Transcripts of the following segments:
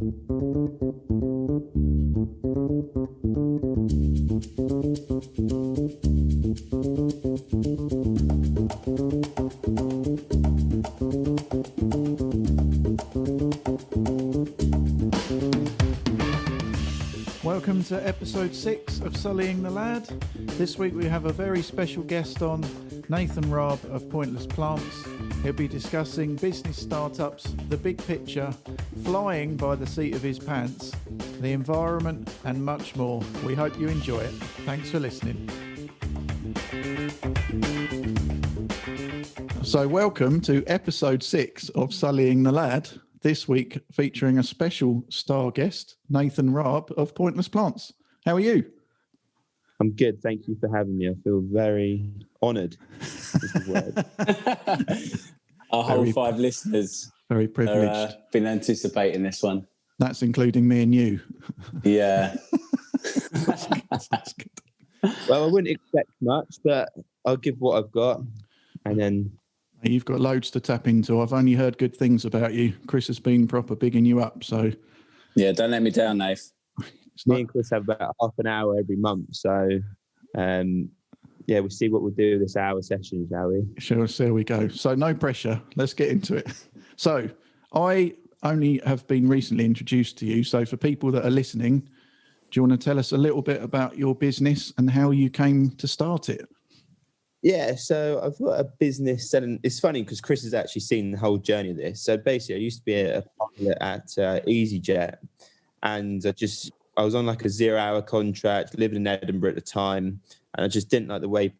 Welcome to episode 6 of Sullying the Lad. This week we have a very special guest on, Nathan Raab of Pointless Plants. He'll be discussing business startups, the big picture, flying by the seat of his pants, the environment and much more. We hope you enjoy it. Thanks for listening. So welcome to episode 6 of Sullying the Lad. This week featuring a special star guest, Nathan Raab of Pointless Plants. How are you? I'm good. Thank you for having me. I feel very honoured. Our whole 5 listeners. Very privileged. Been anticipating this one. That's including me and you. Yeah. That's good. Well, I wouldn't expect much, but I'll give what I've got. And then... You've got loads to tap into. I've only heard good things about you. Chris has been proper bigging you up, so... Yeah, don't let me down, Nath. Me and Chris have about half an hour every month, so... we'll see what we'll do with this hour session, shall we? Sure, there we go. So no pressure. Let's get into it. So I only have been recently introduced to you. So for people that are listening, do you want to tell us a little bit about your business and how you came to start it? Yeah, so I've got a business selling... It's funny because Chris has actually seen the whole journey of this. So basically, I used to be a pilot at EasyJet, and I was on like a 0-hour contract, living in Edinburgh at the time, and I just didn't like the way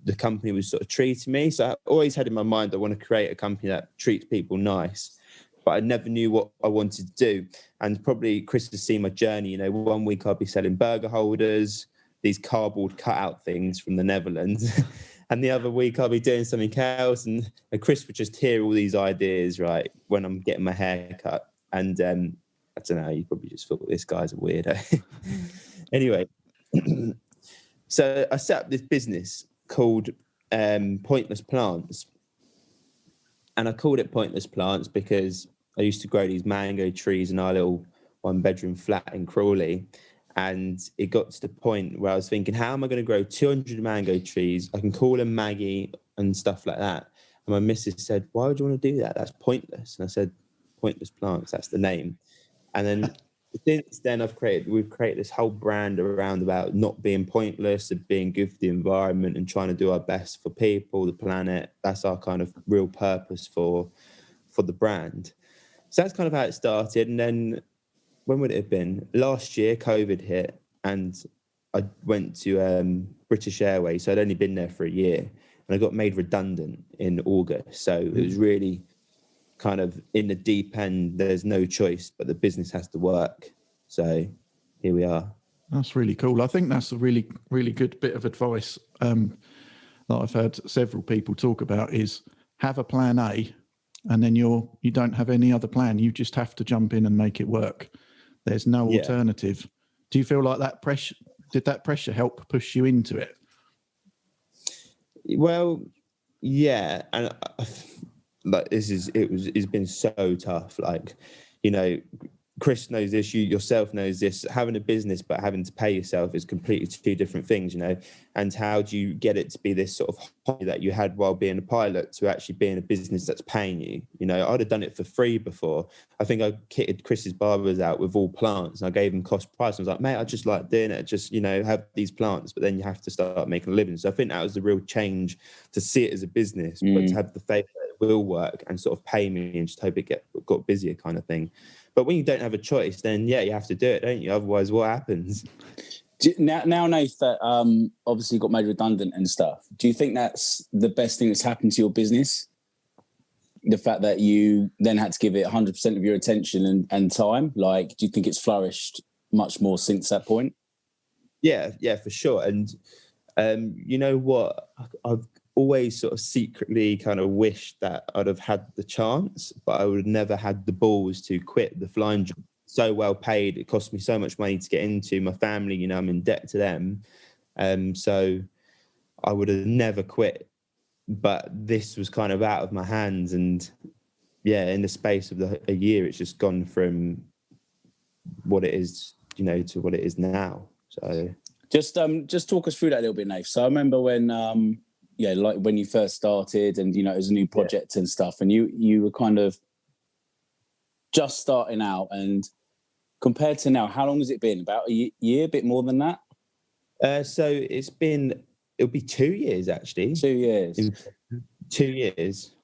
the company was sort of treating me. So I always had in my mind I want to create a company that treats people nice, but I never knew what I wanted to do. And probably Chris has seen my journey. You know, one week I'll be selling burger holders, these cardboard cutout things from the Netherlands. And the other week I'll be doing something else. And Chris would just hear all these ideas, right, when I'm getting my hair cut. And I don't know, you probably just thought this guy's a weirdo. Anyway, so I set up this business called Pointless Plants. And I called it Pointless Plants because I used to grow these mango trees in our little 1-bedroom flat in Crawley. And it got to the point where I was thinking, how am I going to grow 200 mango trees? I can call them Maggie and stuff like that. And my missus said, why would you want to do that? That's pointless. And I said, Pointless Plants, that's the name. And then since then, we've created this whole brand around about not being pointless and being good for the environment and trying to do our best for people, the planet. That's our kind of real purpose for the brand. So that's kind of how it started. And then when would it have been? Last year, COVID hit, and I went to British Airways. So I'd only been there for a year, and I got made redundant in August. So it was really kind of in the deep end. There's no choice, but the business has to work. So here we are. That's really cool. I think that's a really, really good bit of advice that I've heard several people talk about is have a plan A, and then you don't have any other plan. You just have to jump in and make it work. There's no alternative. Do you feel like did that pressure help push you into it? Well, yeah. And it's been so tough. Like, you know, Chris knows this, you yourself knows this. Having a business but having to pay yourself is completely 2 different things, you know. And how do you get it to be this sort of hobby that you had while being a pilot to actually being a business that's paying you? You know, I'd have done it for free before. I think I kitted Chris's barbers out with all plants, and I gave him cost price. I was like, mate, I just like doing it. Just, you know, have these plants, but then you have to start making a living. So I think that was the real change, to see it as a business, but to have the faith that it will work and sort of pay me and just hope it got busier kind of thing. But when you don't have a choice, then, yeah, you have to do it, don't you? Otherwise, what happens? Now, Nath, that obviously got made redundant and stuff, do you think that's the best thing that's happened to your business? The fact that you then had to give it 100% of your attention and time? Like, do you think it's flourished much more since that point? Yeah, for sure. And you know what? I've always sort of secretly kind of wished that I'd have had the chance, but I would have never had the balls to quit the flying job. So well paid. It cost me so much money to get into. My family, you know, I'm in debt to them. So I would have never quit. But this was kind of out of my hands. And yeah, in the space of a year, it's just gone from what it is, to what it is now. So just talk us through that a little bit, Nate. So I remember when like when you first started, and it was a new project and stuff, and you were kind of just starting out, and compared to now, how long has it been? About a year, a bit more than that? So it'll be 2 years actually. 2 years. In 2 years.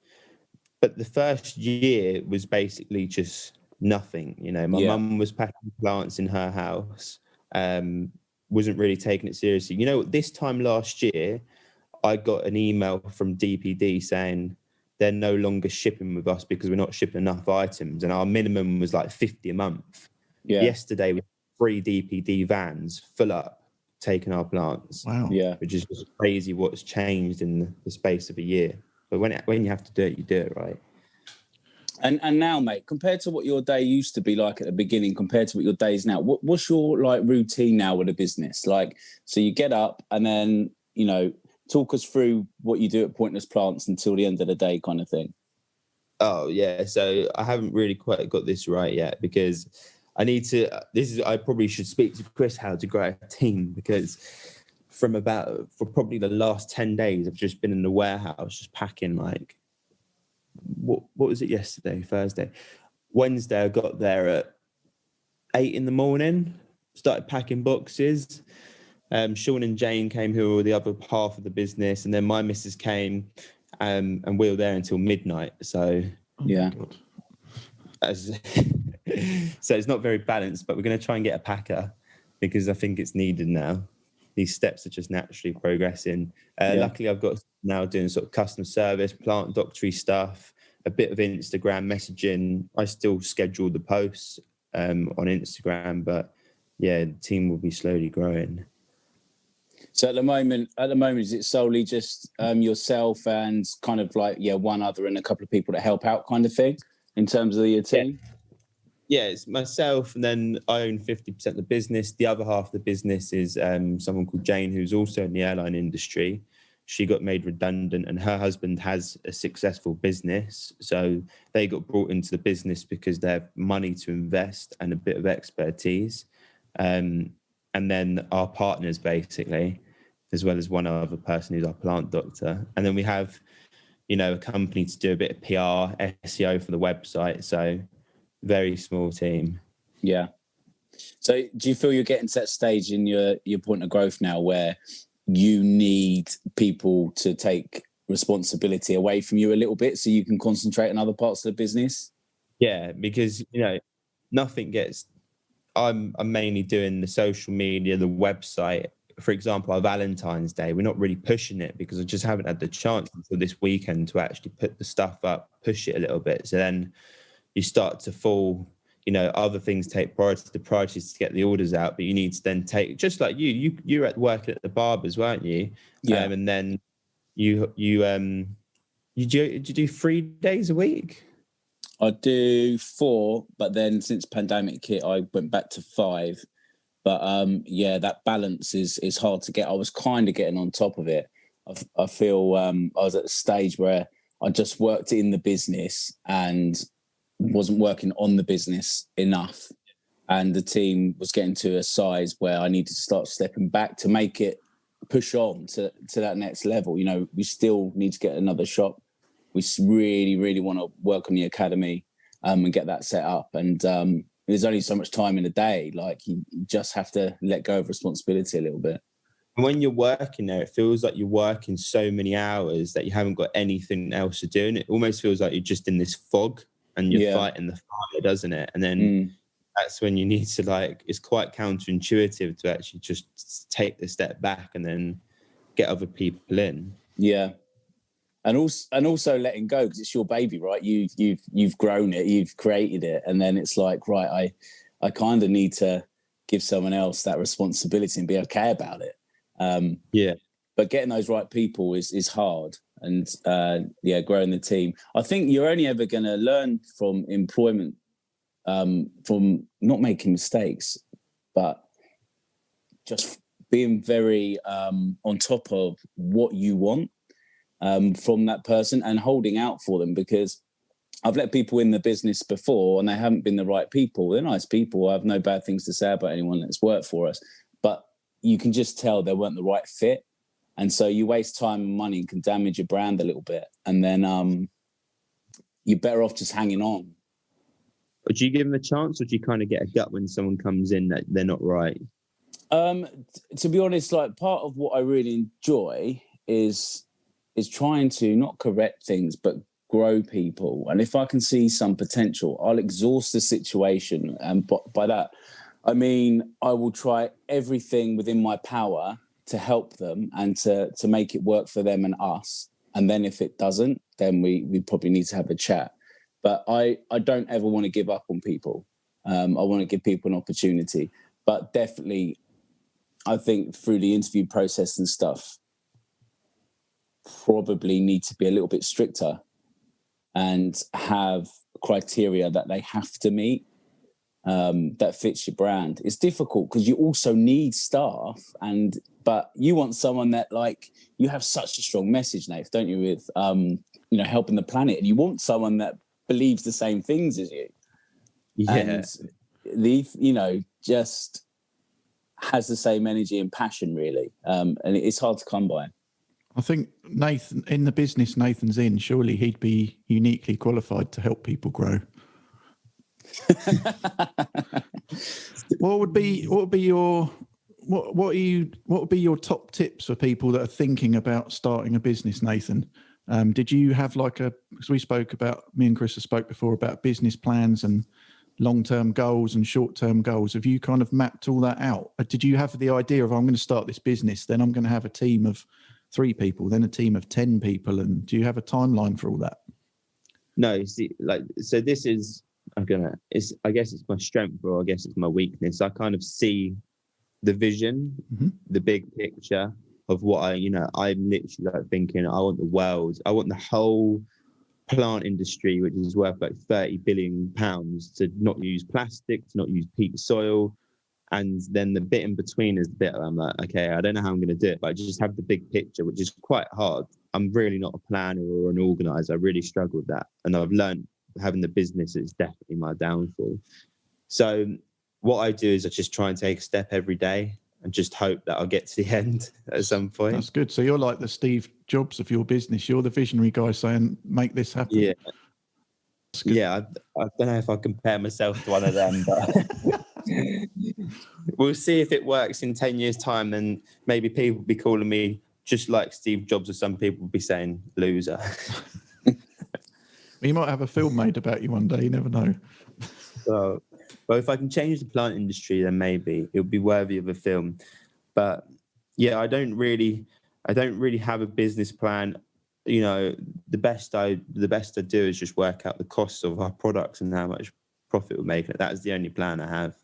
But the first year was basically just nothing. My mum was packing plants in her house, wasn't really taking it seriously. This time last year, I got an email from DPD saying they're no longer shipping with us because we're not shipping enough items, and our minimum was like 50 a month. Yeah. Yesterday, we had 3 DPD vans full up, taking our plants. Wow. Yeah. Which is just crazy what's changed in the space of a year. But when you have to do it, you do it, right? And now, mate, compared to what your day used to be like at the beginning, compared to what your day is now, what's your routine now with a business? So you get up and then, talk us through what you do at Pointless Plants until the end of the day kind of thing. Oh, yeah. So I haven't really quite got this right yet, because I probably should speak to Chris how to grow a team, because for probably the last 10 days, I've just been in the warehouse, just packing what was it yesterday? Thursday. Wednesday, I got there at 8 a.m, started packing boxes. Sean and Jane came, who were the other half of the business, and then my missus came, and we were there until midnight. So yeah. So it's not very balanced, but we're going to try and get a packer, because I think it's needed now. These steps are just naturally progressing. Luckily, I've got now doing sort of customer service, plant doctory stuff, a bit of Instagram messaging. I still schedule the posts on Instagram, but yeah, the team will be slowly growing. So at the moment, is it solely just yourself and kind of one other and a couple of people to help out kind of thing in terms of your team? Yeah, it's myself, and then I own 50% of the business. The other half of the business is someone called Jane, who's also in the airline industry. She got made redundant, and her husband has a successful business. So they got brought into the business because they have money to invest and a bit of expertise. And then our partners, basically, as well as one other person who's our plant doctor. And then we have, a company to do a bit of PR, SEO for the website. So very small team. Yeah. So do you feel you're getting to that stage in your point of growth now where you need people to take responsibility away from you a little bit so you can concentrate on other parts of the business? Yeah, because, nothing gets... I'm mainly doing the social media, the website. For example, our Valentine's Day, we're not really pushing it because I just haven't had the chance until this weekend to actually put the stuff up, push it a little bit. So then you start to fall, other things take priority. The priority is to get the orders out, but you need to then take, just like you were at working at the barbers, weren't you? Yeah. And then you do 3 days a week? I do 4, but then since pandemic hit, I went back to 5. But that balance is hard to get. I was kind of getting on top of it. I feel I was at a stage where I just worked in the business and wasn't working on the business enough. And the team was getting to a size where I needed to start stepping back to make it push on to that next level. We still need to get another shop. We really, really want to work on the academy and get that set up. And there's only so much time in a day. You just have to let go of responsibility a little bit. And when you're working there, it feels like you're working so many hours that you haven't got anything else to do. And it almost feels like you're just in this fog and you're fighting the fire, doesn't it? And then that's when you need to it's quite counterintuitive to actually just take the step back and then get other people in. Yeah. And also letting go, because it's your baby, right? You've grown it, you've created it, and then it's right, I kind of need to give someone else that responsibility and be okay about it. But getting those right people is hard, and growing the team. I think you're only ever going to learn from employment, from not making mistakes, but just being very on top of what you want from that person and holding out for them, because I've let people in the business before and they haven't been the right people. They're nice people. I have no bad things to say about anyone that's worked for us. But you can just tell they weren't the right fit. And so you waste time and money and can damage your brand a little bit. And then you're better off just hanging on. But do you give them a chance, or do you kind of get a gut when someone comes in that they're not right? To be honest, like part of what I really enjoy is trying to not correct things, but grow people. And if I can see some potential, I'll exhaust the situation. And by that, I mean, I will try everything within my power to help them and to make it work for them and us. And then if it doesn't, then we probably need to have a chat. But I don't ever want to give up on people. I want to give people an opportunity. But definitely, I think through the interview process and stuff, probably need to be a little bit stricter and have criteria that they have to meet that fits your brand. It's difficult because you also need staff, but you want someone that, like, you have such a strong message, Nath, don't you, with helping the planet, and you want someone that believes the same things as you. Yeah. And just has the same energy and passion, really. And it's hard to come by. I think Nathan, in the business Nathan's in, surely he'd be uniquely qualified to help people grow. What would be your top tips for people that are thinking about starting a business, Nathan? Did you have because me and Chris have spoke before about business plans and long-term goals and short-term goals. Have you kind of mapped all that out? Did you have the idea of, I'm going to start this business, then I'm going to have a team of 3 people, then a team of 10 people? And do you have a timeline for all that? No, see, so this is, I guess it's my strength, or I guess it's my weakness. I kind of see the vision, the big picture of what I'm literally thinking, I want the world, I want the whole plant industry, which is worth like £30 billion, to not use plastic, to not use peat soil. And then the bit in between is the bit where I'm like, okay, I don't know how I'm going to do it, but I just have the big picture, which is quite hard. I'm really not a planner or an organizer. I really struggle with that. And I've learned having the business is definitely my downfall. So what I do is I just try and take a step every day and just hope that I'll get to the end at some point. That's good. So you're like the Steve Jobs of your business. You're the visionary guy saying, make this happen. Yeah. Yeah, I don't know if I compare myself to one of them, but we'll see if it works in 10 years' time. Then maybe people will be calling me just like Steve Jobs, or some people will be saying loser. You might have a film made about you one day. You never know. So, well, if I can change the plant industry, then maybe it'll be worthy of a film. But yeah, I don't really have a business plan. The best I do is just work out the costs of our products and how much profit we're making. That is the only plan I have.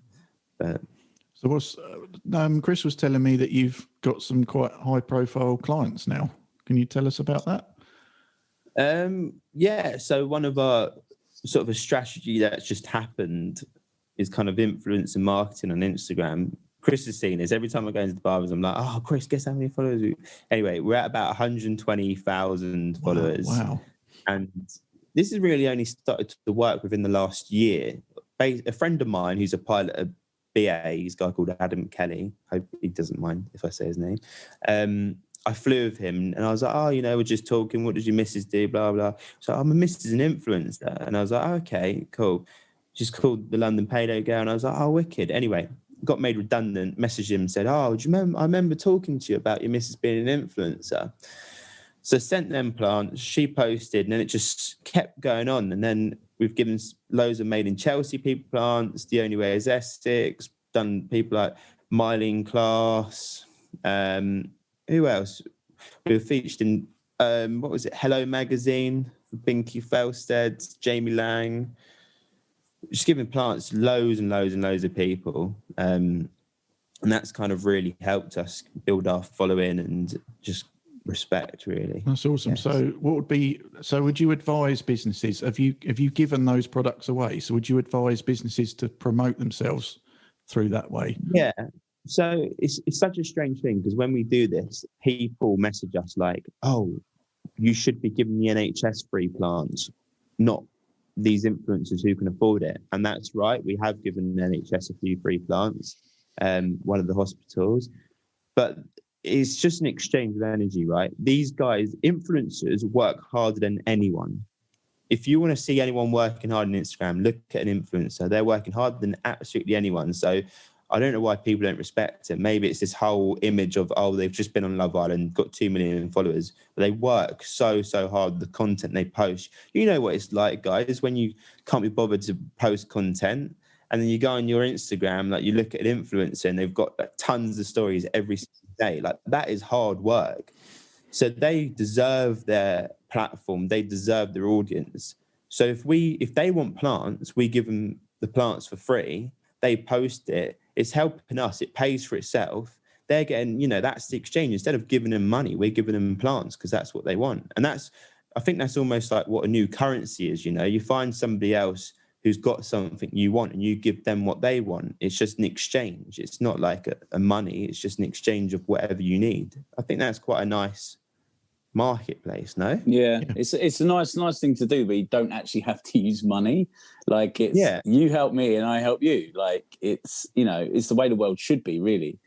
But so what's Chris was telling me that you've got some quite high profile clients now. Can you tell us about that? Yeah, so one of our sort of a strategy that's just happened is kind of influence and marketing on Instagram. Chris has seen this. Every time I go into the barbers, I'm like, oh, Chris, guess how many followers? Anyway, we're at about 120,000 followers. Wow. And this has really only started to work within the last year. A friend of mine who's a pilot at BA, he's a guy called Adam Kelly. Hope he doesn't mind if I say his name. I flew with him and I was like, we're just talking. What does your missus do? Blah, blah. So my missus is an influencer. And I was like, okay, cool. She's called the London Payday Girl. And I was like, oh, wicked. Anyway, got made redundant, messaged him and said, do you remember? I remember talking to you about your missus being an influencer. So sent them plants, she posted, and then it just kept going on. And then we've given loads of Made in Chelsea people plants, The Only Way is Essex, done people like Myling Class. Who else? We were featured in, Hello Magazine, for Binky Felstead, Jamie Lang. Just giving plants loads and loads and loads of people. And that's kind of really helped us build our following and just respect, really. That's awesome. Yes. So would you advise businesses, have you given those products away? So would you advise businesses to promote themselves through that way? Yeah. So it's such a strange thing, because when we do this, people message us like, oh, you should be giving the NHS free plants, not these influencers who can afford it. And that's right. We have given NHS a few free plants, one of the hospitals, but it's just an exchange of energy, right? These guys, influencers, work harder than anyone. If you want to see anyone working hard on Instagram, look at an influencer. They're working harder than absolutely anyone. So I don't know why people don't respect it. Maybe it's this whole image of, oh, they've just been on Love Island, got 2 million followers. But they work so hard, the content they post. You know what it's like, guys, when you can't be bothered to post content, and then you go on your Instagram, like you look at an influencer and they've got like, tons of stories every single day. Like that is hard work. So they deserve their platform. They deserve their audience. So if they want plants, we give them the plants for free. They post it. It's helping us. It pays for itself. They're getting, that's the exchange. Instead of giving them money, we're giving them plants because that's what they want. And I think that's almost like what a new currency is. You find somebody else who's got something you want and you give them what they want. It's just an exchange. It's not like a money. It's just an exchange of whatever you need. I think that's quite a nice marketplace, no? Yeah. It's a nice thing to do, but you don't actually have to use money. Like you help me and I help you. Like it's the way the world should be, really.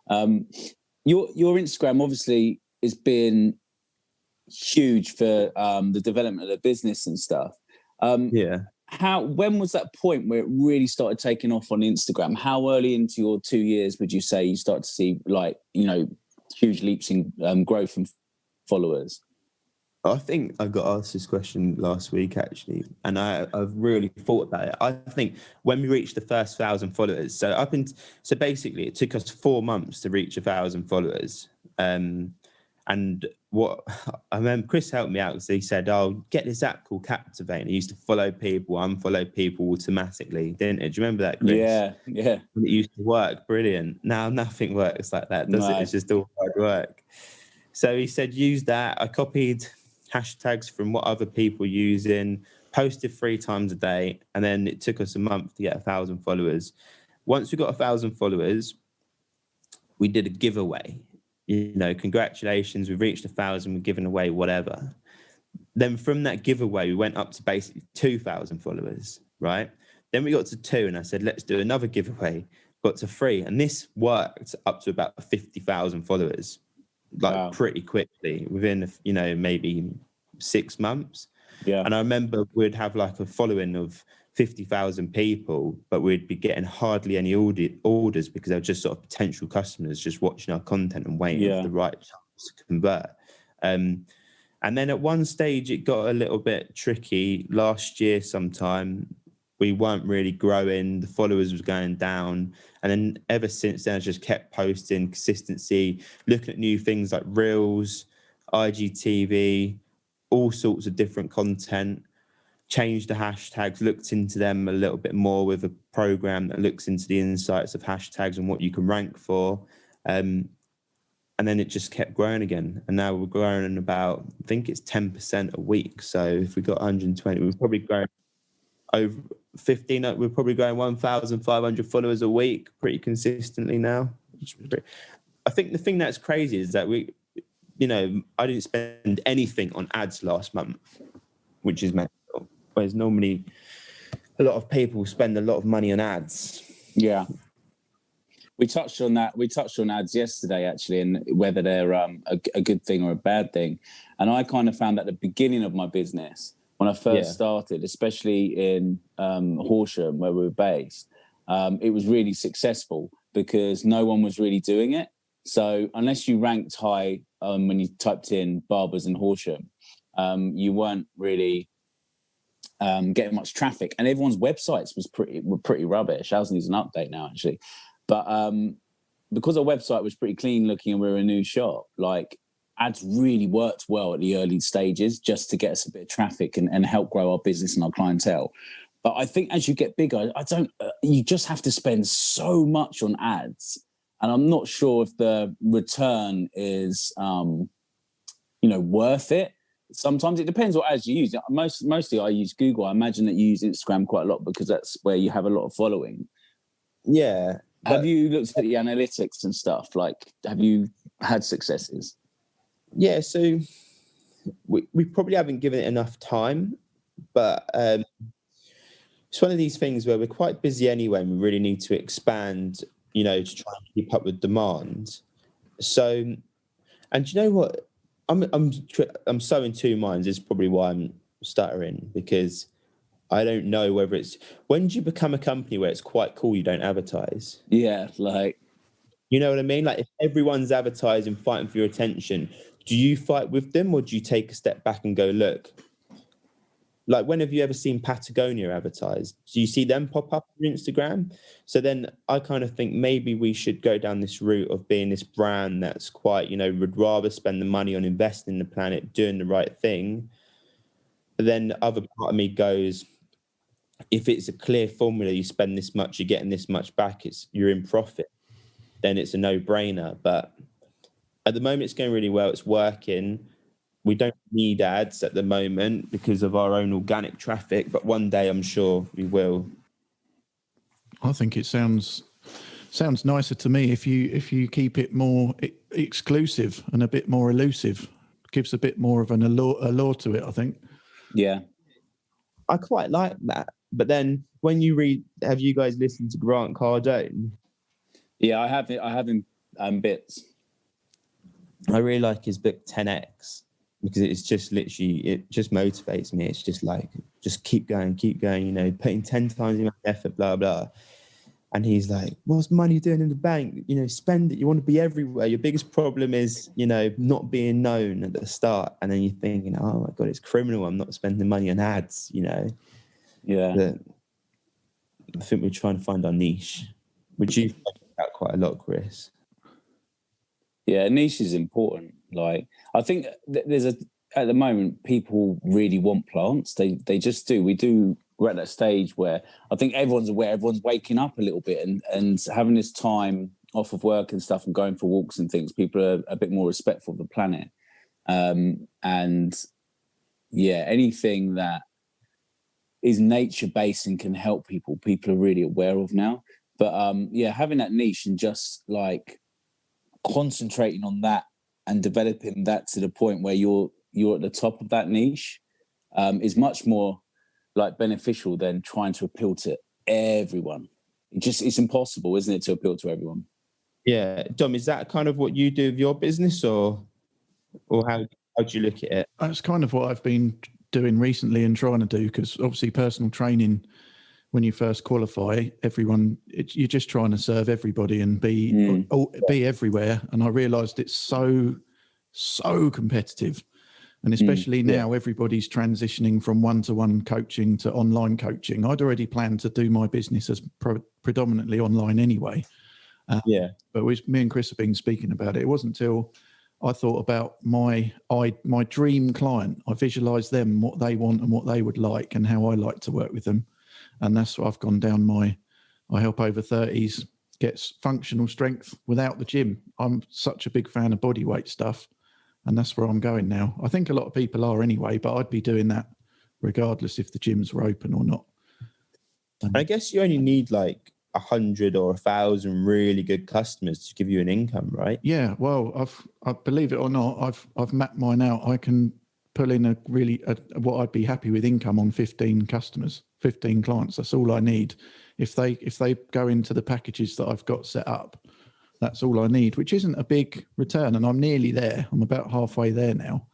Your Instagram obviously has been huge for the development of the business and stuff. When was that point where it really started taking off on Instagram? How early into your 2 years would you say you start to see huge leaps in growth and followers? I think I got asked this question last week, actually, and I've really thought about it. I think when we reached the first 1,000 followers, so basically it took us 4 months to reach 1,000 followers. And what I remember, Chris helped me out because he said, "Oh, get this app called Captivate." And he used to follow people, unfollow people automatically, didn't it? Do you remember that, Chris? Yeah. It used to work, brilliant. Now nothing works like that, does it? It's just all hard work. So he said, use that. I copied hashtags from what other people are using, posted 3 times a day, and then it took us a month to get 1,000 followers. Once we got 1,000 followers, we did a giveaway. Congratulations, we've reached 1,000, we're giving away whatever. Then from that giveaway, we went up to basically 2,000 followers, right? Then we got to 2, and I said, let's do another giveaway. Got to 3, and this worked up to about 50,000 followers. Wow. Pretty quickly within maybe 6 months. And I remember we'd have like a following of 50,000 people, but we'd be getting hardly any orders because they were just sort of potential customers just watching our content and waiting for the right chance to convert. And then at one stage it got a little bit tricky last year sometime. We weren't really growing, the followers was going down. And then ever since then, I just kept posting, consistency, looking at new things like Reels, IGTV, all sorts of different content, changed the hashtags, looked into them a little bit more with a program that looks into the insights of hashtags and what you can rank for. And then it just kept growing again. And now we're growing about, I think it's 10% a week. So if we got 120, we're probably growing over 15, we're probably growing 1,500 followers a week pretty consistently now. I think the thing that's crazy is that I didn't spend anything on ads last month, which is mental. Whereas normally a lot of people spend a lot of money on ads. Yeah. We touched on that. We touched on ads yesterday, actually, and whether they're a good thing or a bad thing. And I kind of found at the beginning of my business, when I first started, especially in Horsham, where we were based, it was really successful because no one was really doing it. So unless you ranked high when you typed in barbers in Horsham, you weren't really getting much traffic. And everyone's websites were pretty rubbish. Ours needs an update now, actually. But because our website was pretty clean looking and we were a new shop, like, ads really worked well at the early stages just to get us a bit of traffic and help grow our business and our clientele. But I think as you get bigger, you just have to spend so much on ads. And I'm not sure if the return is, worth it. Sometimes it depends what ads you use. Mostly I use Google. I imagine that you use Instagram quite a lot because that's where you have a lot of following. Yeah. Have you looked at the analytics and stuff? Like, have you had successes? Yeah, so we probably haven't given it enough time, but it's one of these things where we're quite busy anyway, and we really need to expand, you know, to try and keep up with demand. So, and you know what? I'm so in two minds. Is probably why I'm stuttering, because I don't know whether it's, when do you become a company where it's quite cool you don't advertise? Yeah, like, You know what I mean? Like, if everyone's advertising, fighting for your attention, do you fight with them, or do you take a step back and go, look, like, when have you ever seen Patagonia advertised? Do you see them pop up on Instagram? So then I kind of think maybe we should go down this route of being this brand that's quite, you know, would rather spend the money on investing in the planet, doing the right thing. But then the other part of me goes, if it's a clear formula, you spend this much, you're getting this much back, you're in profit, then it's a no-brainer. But at the moment, it's going really well. It's working. We don't need ads at the moment because of our own organic traffic, but one day I'm sure we will. I think it sounds nicer to me if you keep it more exclusive and a bit more elusive. It gives a bit more of an allure to it, I think. yeah. I quite like that. But then when you read, have you guys listened to Grant Cardone? Yeah, I have in bits. I really like his book 10X, because it's just literally, it just motivates me. It's just like, just keep going, you know, putting 10 times the amount of effort, blah, blah. And he's like, what's money doing in the bank? You know, spend it. You want to be everywhere. Your biggest problem is, you know, not being known at the start. And then you're thinking, oh my God, it's criminal. I'm not spending money on ads, you know. Yeah. But I think we're trying to find our niche, which you've talked about quite a lot, Chris. Yeah, niche is important. Like, I think at the moment, people really want plants. They just do. We're at that stage where I think everyone's aware, everyone's waking up a little bit and having this time off of work and stuff and going for walks and things. People are a bit more respectful of the planet. And yeah, anything that is nature-based and can help people are really aware of now. But yeah, having that niche and just like concentrating on that and developing that to the point where you're at the top of that niche is much more like beneficial than trying to appeal to everyone. It's impossible, isn't it, to appeal to everyone? Yeah. Dom, is that kind of what you do with your business, or how do you look at it? That's kind of what I've been doing recently and trying to do, because obviously personal training, when you first qualify, you're just trying to serve everybody and be everywhere. And I realised it's so competitive. And especially now, everybody's transitioning from one-to-one coaching to online coaching. I'd already planned to do my business as predominantly online anyway. But me and Chris have been speaking about it. It wasn't until I thought about my dream client. I visualised them, what they want and what they would like and how I like to work with them. And that's what I've gone down I help over 30s get functional strength without the gym. I'm such a big fan of body weight stuff. And that's where I'm going now. I think a lot of people are anyway, but I'd be doing that regardless if the gyms were open or not. I guess you only need like 100 or 1,000 really good customers to give you an income, right? Yeah, well, I believe it or not, I've mapped mine out. I can pull in what I'd be happy with income on 15 customers, 15 clients. That's all I need. If they go into the packages that I've got set up, that's all I need, which isn't a big return, and I'm nearly there. I'm about halfway there now.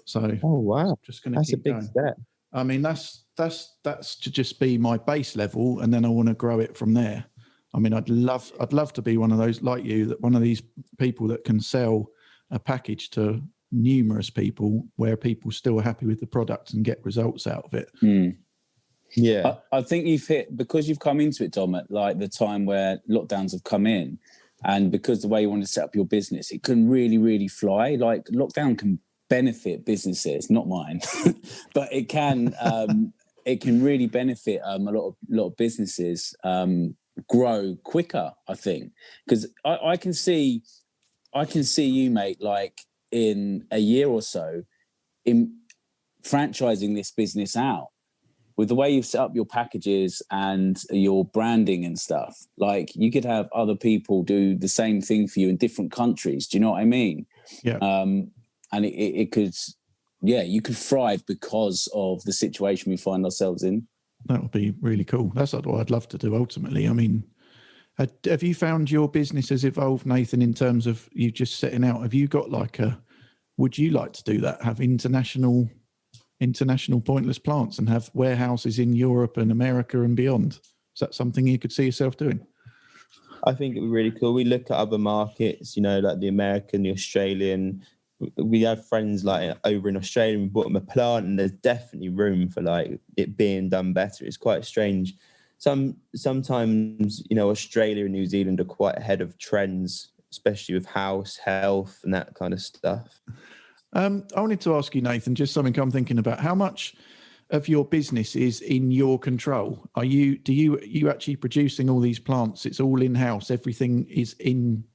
So, oh wow, just going to keep going. That's a big step. I mean, that's to just be my base level, and then I want to grow it from there. I mean, I'd love to be one of those like you, that one of these people that can sell a package to numerous people where people still are happy with the product and get results out of it. Yeah, I think you've hit, because you've come into it, Dom, at like the time where lockdowns have come in. And because the way you want to set up your business, it can really, really fly. Like, lockdown can benefit businesses, not mine, but it can really benefit a lot of businesses grow quicker, I think. Because I can see you, mate, like in a year or so, in franchising this business out. With the way you've set up your packages and your branding and stuff, like, you could have other people do the same thing for you in different countries. Do you know what I mean? Yeah. And it could, you could thrive because of the situation we find ourselves in. That would be really cool. That's what I'd love to do ultimately. I mean, have you found your business has evolved, Nathan, in terms of you just setting out? Have you got would you like to do that? Have international pointless plants and have warehouses in Europe and America and beyond? Is that something you could see yourself doing? I think it'd be really cool. We look at other markets, like the American, the Australian. We have friends like over in Australia. We bought them a plant, and there's definitely room for like it being done better. It's quite strange. Sometimes Australia and New Zealand are quite ahead of trends, especially with house health and that kind of stuff. I wanted to ask you, Nathan, just something I'm thinking about. How much of your business is in your control? Are you actually producing all these plants? It's all in-house. Everything is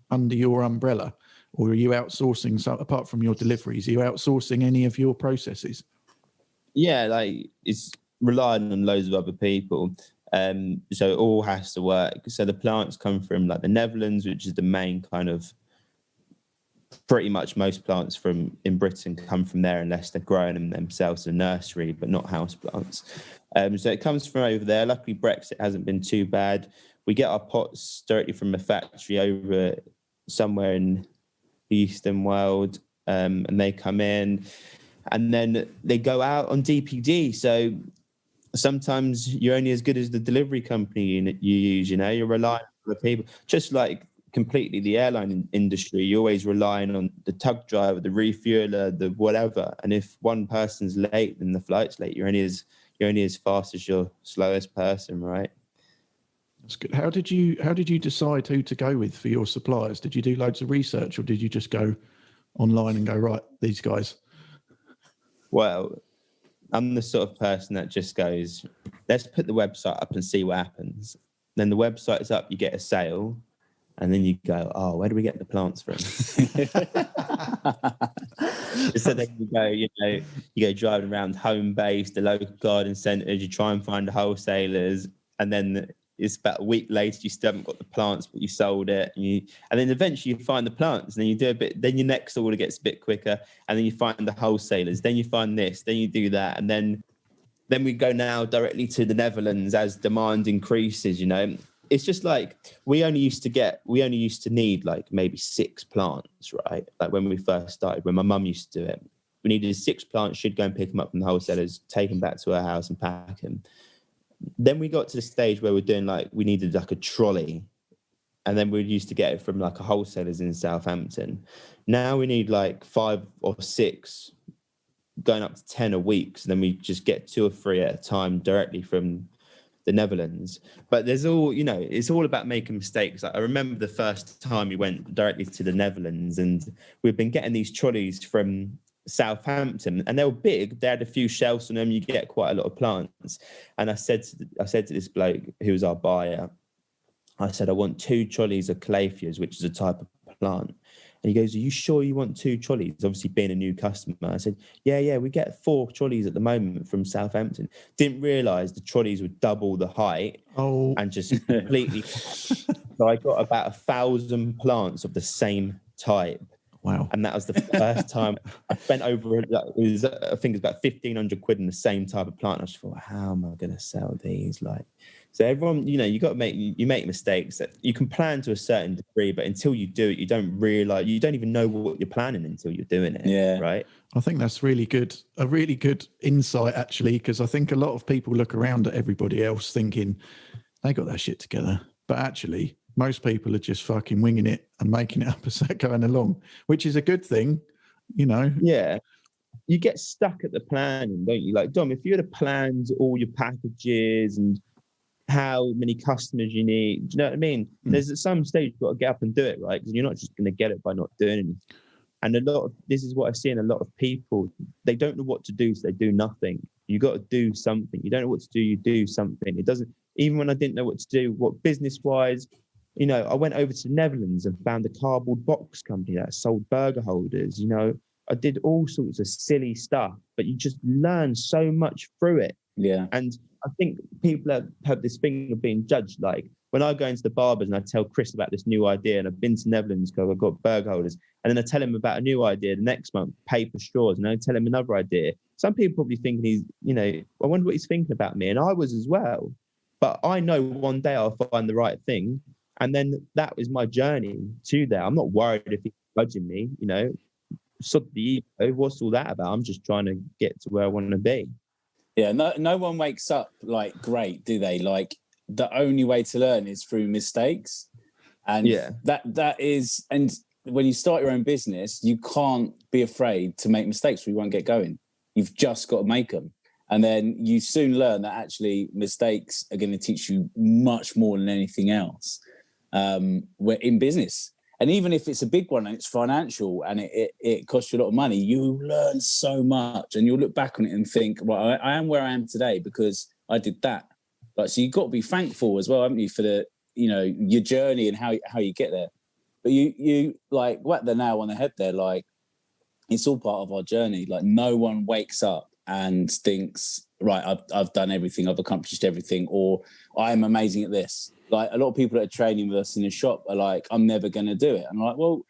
under your umbrella, or are you outsourcing? So apart from your deliveries, are you outsourcing any of your processes? Yeah, like it's relying on loads of other people. So it all has to work. So the plants come from like the Netherlands, which is the main kind of. Pretty much most plants in Britain come from there unless they're growing them themselves in a nursery, but not house plants. So it comes from over there. Luckily, Brexit hasn't been too bad. We get our pots directly from a factory over somewhere in the Eastern world, and they come in, and then they go out on DPD. So sometimes you're only as good as the delivery company you use. You're relying on the people, just like completely the airline industry. You're always relying on the tug driver, the refueler, the whatever. And if one person's late, then the flight's late. You're only as fast as your slowest person, right? That's good. How did you decide who to go with for your suppliers? Did you do loads of research, or did you just go online and go, right, these guys? Well, I'm the sort of person that just goes, let's put the website up and see what happens. Then the website's up, you get a sale. And then you go, oh, where do we get the plants from? So then you go driving around home base, the local garden centres, you try and find the wholesalers, and then it's about a week later you still haven't got the plants, but you sold it, and then eventually you find the plants, and then you do a bit. Then your next order gets a bit quicker, and then you find the wholesalers. Then you find this, then you do that, and then we go now directly to the Netherlands as demand increases. It's just like we only used to need like maybe 6 plants, right? Like when we first started, when my mum used to do it, we needed 6 plants. She'd go and pick them up from the wholesalers, take them back to her house and pack them. Then we got to the stage where we needed like a trolley, and then we used to get it from like a wholesalers in Southampton. Now we need like 5 or 6, going up to 10 a week. So then we just get 2 or 3 at a time directly from the Netherlands. But there's it's all about making mistakes. Like I remember the first time we went directly to the Netherlands, and we've been getting these trolleys from Southampton, and they were big. They had a few shelves on them. You get quite a lot of plants. And I said to this bloke who was our buyer, I said, I want 2 trolleys of Calatheas, which is a type of plant. And he goes, are you sure you want 2 trolleys? Obviously being a new customer. I said, yeah, we get 4 trolleys at the moment from Southampton. Didn't realise the trolleys would double the height. Oh. And just completely. So I got about 1,000 plants of the same type. Wow. And that was the first time I spent over, I think it's about 1,500 quid in the same type of plant. I just thought, how am I going to sell these? So everyone, you got to make mistakes. That you can plan to a certain degree, but until you do it, you don't realize, you don't even know what you're planning until you're doing it. Yeah. Right. I think that's a really good insight, actually, because I think a lot of people look around at everybody else thinking they got their shit together, but actually most people are just fucking winging it and making it up as they're going along, which is a good thing, Yeah. You get stuck at the planning, don't you? Like, Dom, if you had planned all your packages and how many customers you need, do you know what I mean? There's at some stage you've got to get up and do it, right? Because you're not just going to get it by not doing anything. And this is what I see in a lot of people. They don't know what to do, so they do nothing. You got to do something. You don't know what to do, you do something. It doesn't, even when I didn't know what to do, what business-wise, I went over to the Netherlands and found a cardboard box company that sold burger holders. I did all sorts of silly stuff, but you just learn so much through it. Yeah. And I think people have this thing of being judged. Like when I go into the barbers and I tell Chris about this new idea, and I've been to Netherlands because I've got burger holders, and then I tell him about a new idea the next month, paper straws, and I tell him another idea. some people probably thinking he's, I wonder what he's thinking about me. And I was as well. But I know one day I'll find the right thing. And then that was my journey to there. I'm not worried if he's judging me, So the ego, what's all that about? I'm just trying to get to where I want to be. Yeah, no one wakes up like great, do they? Like the only way to learn is through mistakes. And that is, and when you start your own business, you can't be afraid to make mistakes or you won't get going. You've just got to make them. And then you soon learn that actually mistakes are going to teach you much more than anything else. We're in business. And even if it's a big one and it's financial and it costs you a lot of money, you learn so much and you'll look back on it and think, well, I am where I am today because I did that. Like, so you've got to be thankful as well, haven't you, for the, your journey and how you get there. But you like whack the nail on the head there. Like, it's all part of our journey. Like, no one wakes up and thinks, right, I've done everything, I've accomplished everything, or I'm amazing at this. Like, a lot of people that are training with us in the shop are like, I'm never going to do it. I'm like, well,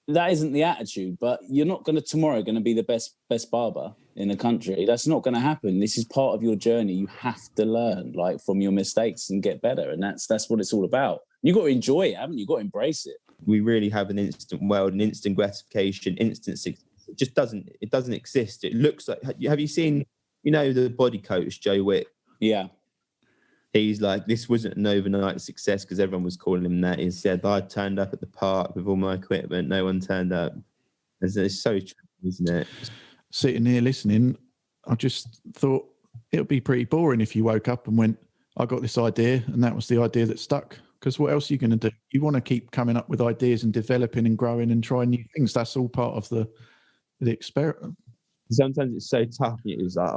that isn't the attitude, but you're not going to tomorrow going to be the best barber in the country. That's not going to happen. This is part of your journey. You have to learn like from your mistakes and get better. And that's what it's all about. You've got to enjoy it, haven't you? You've got to embrace it. We really have an instant world, an instant gratification, instant success. It just doesn't exist. It looks like, have you seen, the body coach, Joe Wick? Yeah. He's like, this wasn't an overnight success because everyone was calling him that. He said, I turned up at the park with all my equipment. No one turned up. It's so true, isn't it? Sitting here listening, I just thought it would be pretty boring if you woke up and went, I got this idea and that was the idea that stuck. Because what else are you going to do? You want to keep coming up with ideas and developing and growing and trying new things. That's all part of the experiment. Sometimes it's so tough. It's like,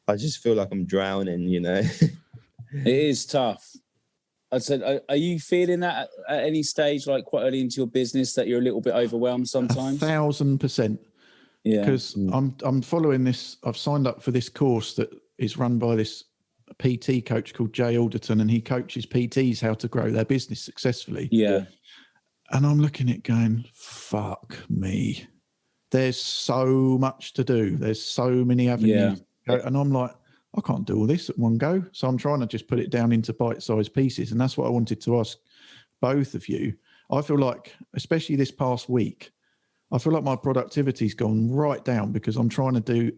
I just feel like I'm drowning, It is tough. I said, are you feeling that at any stage, like quite early into your business, that you're a little bit overwhelmed sometimes? 1,000%. Yeah. Because I'm following this. I've signed up for this course that is run by this PT coach called Jay Alderton, and he coaches PTs how to grow their business successfully. Yeah. And I'm looking at it going, fuck me. There's so much to do. There's so many avenues. Yeah. And I'm like, I can't do all this at one go. So I'm trying to just put it down into bite-sized pieces. And that's what I wanted to ask both of you. I feel like, especially this past week, I feel like my productivity's gone right down because I'm trying to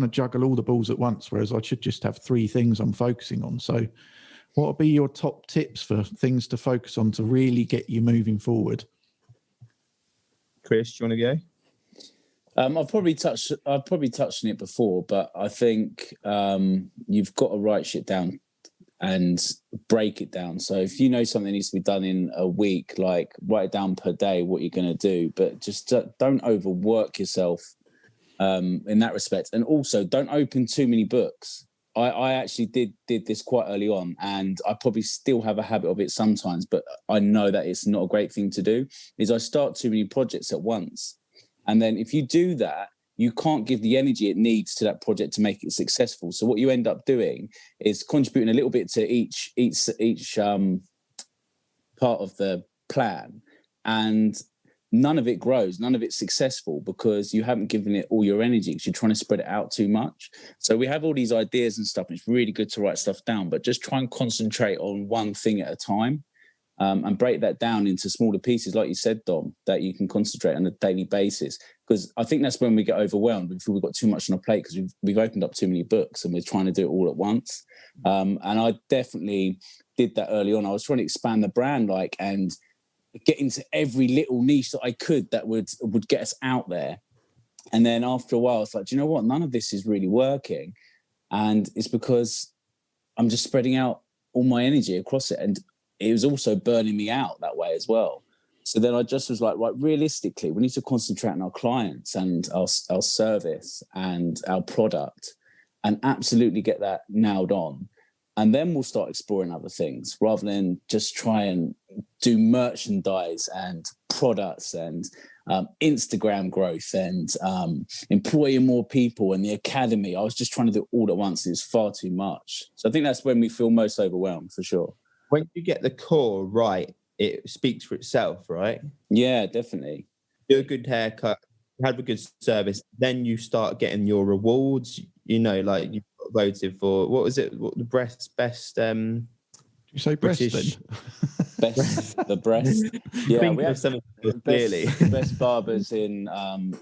juggle all the balls at once, whereas I should just have 3 things I'm focusing on. So what would be your top tips for things to focus on to really get you moving forward? Chris, do you want to go? I've probably touched on it before, but I think you've got to write shit down and break it down. So if you know something needs to be done in a week, like write it down per day what you're going to do, but just don't overwork yourself in that respect. And also don't open too many books. I actually did this quite early on, and I probably still have a habit of it sometimes, but I know that it's not a great thing to do, is I start too many projects at once. And then if you do that, you can't give the energy it needs to that project to make it successful. So what you end up doing is contributing a little bit to each part of the plan, and none of it grows, none of it's successful because you haven't given it all your energy because you're trying to spread it out too much. So we have all these ideas and stuff. And it's really good to write stuff down, but just try and concentrate on one thing at a time. And break that down into smaller pieces, like you said, Dom, that you can concentrate on a daily basis. Because I think that's when we get overwhelmed. We feel we've got too much on our plate because we've opened up too many books and we're trying to do it all at once. And I definitely did that early on. I was trying to expand the brand, and get into every little niche that I could that would get us out there. And then after a while, it's like, do you know what? None of this is really working. And it's because I'm just spreading out all my energy across it. And it was also burning me out that way as well. So then I just was like, right, realistically, we need to concentrate on our clients and our service and our product and absolutely get that nailed on. And then we'll start exploring other things rather than just try and do merchandise and products and Instagram growth and employing more people and the academy. I was just trying to do it all at once. It was far too much. So I think that's when we feel most overwhelmed, for sure. When you get the core right, it speaks for itself, right? Yeah, definitely. Do a good haircut, have a good service, then you start getting your rewards. You know, like you got voted for, what was it? What the best You say breast British then? The breast. Yeah, think we of have something clearly. best barbers in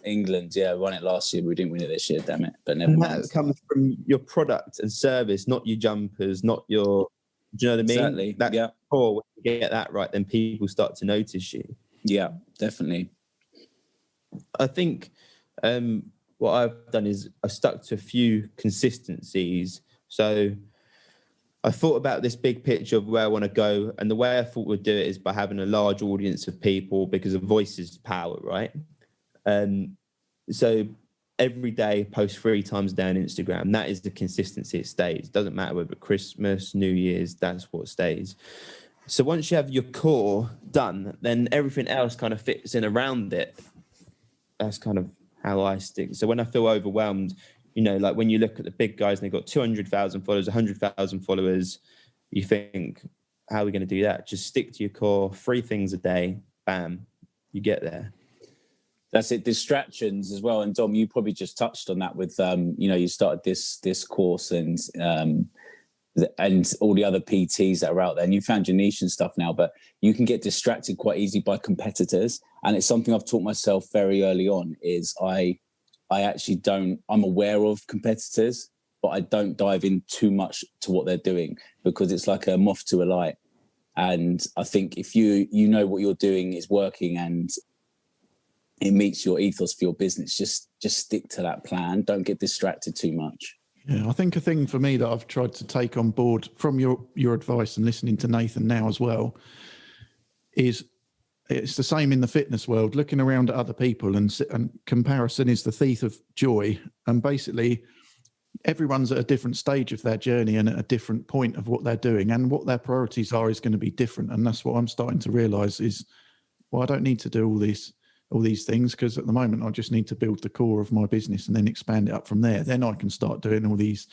England. Yeah, won it last year. We didn't win it this year, damn it. But never And mind. that comes from your product and service, not your jumpers, not your. Do you know what I mean? Exactly. That's Yeah. core. When you get that right, then people start to notice you. Yeah, definitely. I think what I've done is I stuck to a few consistencies. So I thought about this big picture of where I want to go, and the way I thought we'd do it is by having a large audience of people, because a voice is power, right? So every day post 3 times a day on Instagram. That is the consistency. It stays. Doesn't matter whether Christmas, New Year's, that's what stays. So once you have your core done, then everything else kind of fits in around it. That's kind of how I stick. So when I feel overwhelmed, you know, like when you look at the big guys and they've got 200,000 followers, 100,000 followers, you think, how are we going to do that? Just stick to your core, 3 things a day, bam, you get there. That's it. Distractions as well. And Dom, you probably just touched on that with, you know, you started this course and all the other PTs that are out there, and you found your niche and stuff now, but you can get distracted quite easily by competitors. And it's something I've taught myself very early on is I actually I'm aware of competitors, but I don't dive in too much to what they're doing, because it's like a moth to a light. And I think if you know what you're doing is working and it meets your ethos for your business, just stick to that plan. Don't get distracted too much. Yeah, I think a thing for me that I've tried to take on board from your advice and listening to Nathan now as well is it's the same in the fitness world. Looking around at other people and comparison is the thief of joy. And basically, everyone's at a different stage of their journey and at a different point of what they're doing, and what their priorities are is going to be different. And that's what I'm starting to realise is, well, I don't need to do all these things, because at the moment I just need to build the core of my business and then expand it up from there. Then I can start doing all these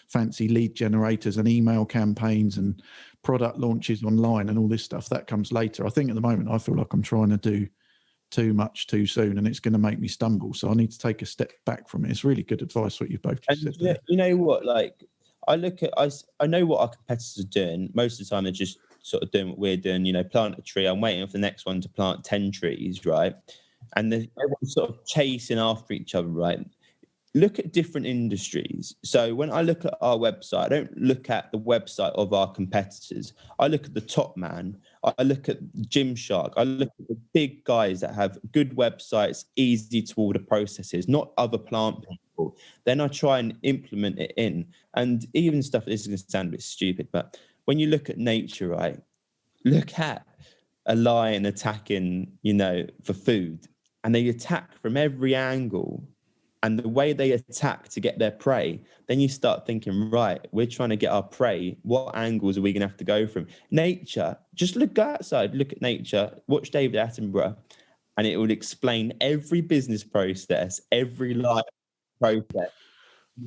fancy lead generators and email campaigns and product launches online and all this stuff. That comes later. I think at the moment I feel like I'm trying to do too much too soon, and it's going to make me stumble. So I need to take a step back from it. It's really good advice what you both just said there. You know what, like I know what our competitors are doing. Most of the time they're just sort of doing what we're doing, you know, plant a tree. I'm waiting for the next one to plant 10 trees, right? And everyone's sort of chasing after each other, right? Look at different industries. So when I look at our website, I don't look at the website of our competitors. I look at the top man. I look at Gymshark. I look at the big guys that have good websites, easy to order processes, not other plant people. Then I try and implement it in. And even stuff, this is going to sound a bit stupid, but when you look at nature, right? Look at a lion attacking, you know, for food. And they attack from every angle, and the way they attack to get their prey, then you start thinking, right, we're trying to get our prey. What angles are we going to have to go from? Nature, just look outside, look at nature, watch David Attenborough, and it will explain every business process, every life process,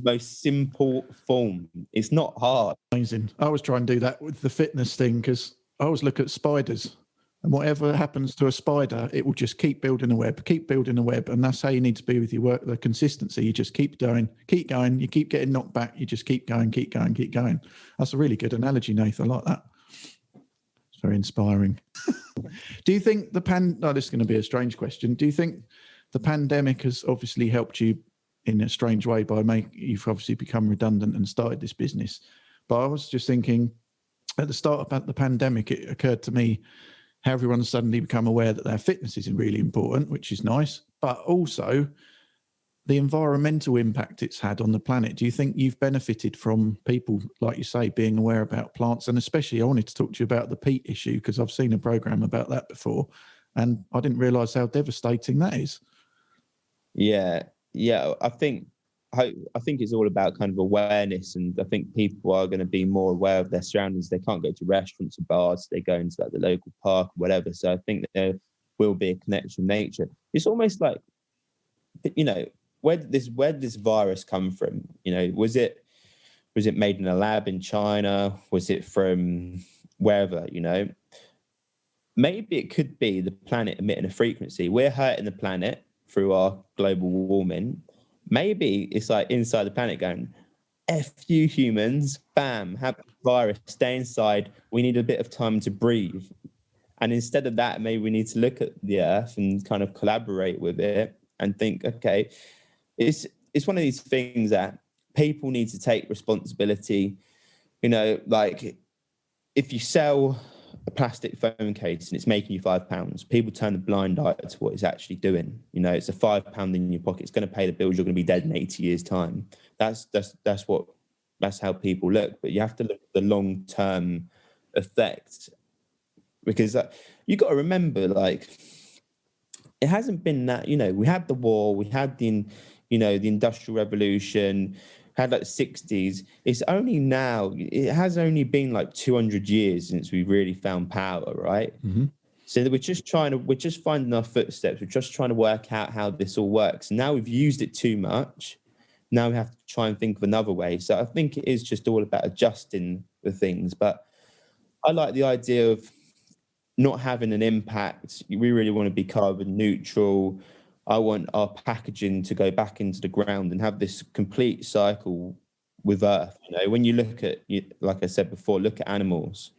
most simple form. It's not hard. Amazing. I always try and do that with the fitness thing, because I always look at spiders. And whatever happens to a spider, it will just keep building a web. And that's how you need to be with your work, the consistency. You just keep going. You keep getting knocked back. You just keep going. That's a really good analogy, Nathan. I like that. It's very inspiring. Do you think this is going to be a strange question. Do you think the pandemic has obviously helped you in a strange way you've obviously become redundant and started this business? But I was just thinking, at the start of the pandemic, it occurred to me how everyone's suddenly become aware that their fitness is really important, which is nice, but also the environmental impact it's had on the planet. Do you think you've benefited from people, like you say, being aware about plants? And especially I wanted to talk to you about the peat issue, because I've seen a program about that before and I didn't realize how devastating that is. Yeah. I think it's all about kind of awareness, and I think people are going to be more aware of their surroundings. They can't go to restaurants or bars, they go into like the local park or whatever. So I think there will be a connection with nature. It's almost like, you know, where did this virus come from? You know, was it made in a lab in China? Was it from wherever? You know, maybe it could be the planet emitting a frequency. We're hurting the planet. through our global warming. Maybe it's like inside the planet going, F you humans, bam, have the virus, stay inside. We need a bit of time to breathe. And instead of that, maybe we need to look at the earth and kind of collaborate with it and think, okay, it's one of these things that people need to take responsibility. You know, like if you sell a plastic phone case and it's making you £5, people turn a blind eye to what it's actually doing. You know, it's a £5 in your pocket. It's going to pay the bills. You're going to be dead in 80 years' time. That's how people look. But you have to look at the long-term effect, because you got to remember, like, it hasn't been that. You know, we had the war, we had the Industrial Revolution, had like the 60s. It's only now, it has only been like 200 years since we really found power, right? Mm-hmm. So we're just finding our footsteps. We're just trying to work out how this all works. And now we've used it too much. Now we have to try and think of another way. So I think it is just all about adjusting the things. But I like the idea of not having an impact. We really want to be carbon neutral. I want our packaging to go back into the ground and have this complete cycle with Earth. You know, when you look at, like I said before, look at animals.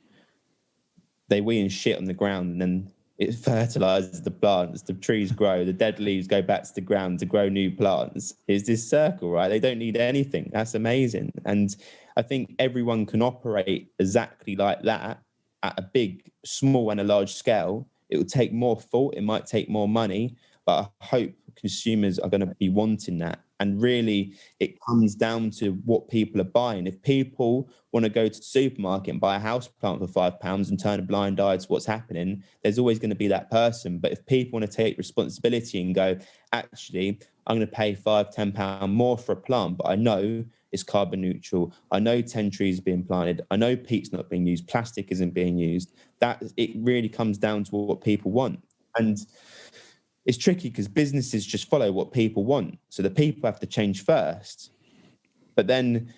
They wee and shit on the ground, and then it fertilizes the plants. The trees grow. The dead leaves go back to the ground to grow new plants. It's this circle, right? They don't need anything. That's amazing. And I think everyone can operate exactly like that at a big, small, and a large scale. It will take more thought. It might take more money. But I hope consumers are going to be wanting that. And really, it comes down to what people are buying. If people want to go to the supermarket and buy a houseplant for £5 and turn a blind eye to what's happening, there's always going to be that person. But if people want to take responsibility and go, actually, I'm going to pay £5-10 more for a plant, but I know it's carbon neutral. I know 10 trees are being planted. I know peat's not being used. Plastic isn't being used. That it really comes down to what people want. And it's tricky because businesses just follow what people want. So the people have to change first. But then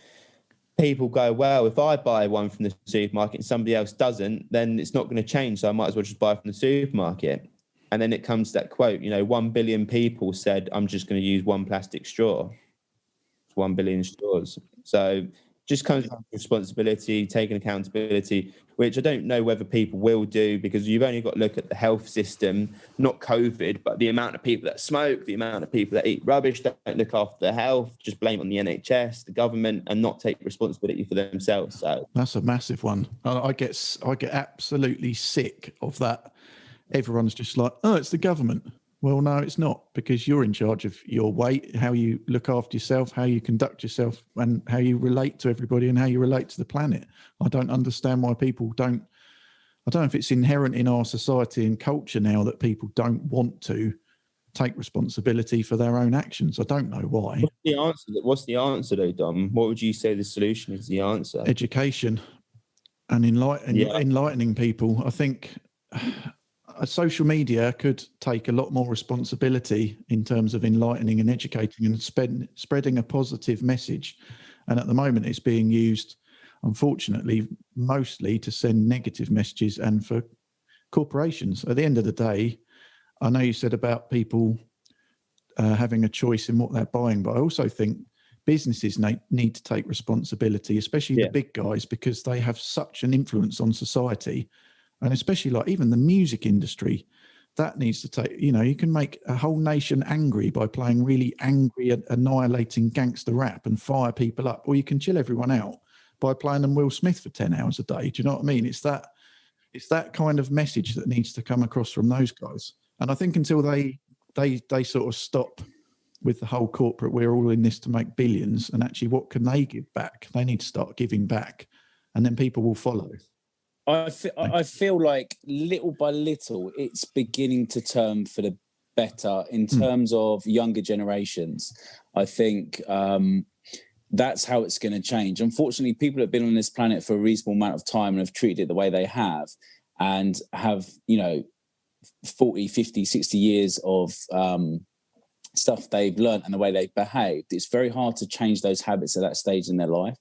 people go, well, if I buy one from the supermarket and somebody else doesn't, then it's not going to change. So I might as well just buy from the supermarket. And then it comes to that quote, 1 billion people said, I'm just going to use one plastic straw. It's 1 billion straws. So just comes down to responsibility, taking accountability, which I don't know whether people will do, because you've only got to look at the health system, not COVID, but the amount of people that smoke, the amount of people that eat rubbish, don't look after their health, just blame it on the NHS, the government, and not take responsibility for themselves. So that's a massive one. I get absolutely sick of that. Everyone's just like, oh, it's the government. Well, no, it's not, because you're in charge of your weight, how you look after yourself, how you conduct yourself, and how you relate to everybody and how you relate to the planet. I don't understand why people don't. I don't know if it's inherent in our society and culture now that people don't want to take responsibility for their own actions. I don't know why. What's the answer though, Dom? What would you say the solution is? The answer? Education and enlightening people. I think social media could take a lot more responsibility in terms of enlightening and educating and spreading a positive message. And at the moment, it's being used, unfortunately, mostly to send negative messages and for corporations. At the end of the day, I know you said about people having a choice in what they're buying, but I also think businesses need to take responsibility, especially the big guys, because they have such an influence on society. And especially like even the music industry, that needs to take, you can make a whole nation angry by playing really angry, annihilating gangster rap and fire people up, or you can chill everyone out by playing them Will Smith for 10 hours a day. Do you know what I mean? It's that kind of message that needs to come across from those guys. And I think until they sort of stop with the whole corporate, we're all in this to make billions, and actually what can they give back? They need to start giving back, and then people will follow. I feel like little by little, it's beginning to turn for the better in terms of younger generations. I think that's how it's going to change. Unfortunately, people have been on this planet for a reasonable amount of time and have treated it the way they have, and have, 40, 50, 60 years of stuff they've learned and the way they've behaved. It's very hard to change those habits at that stage in their life.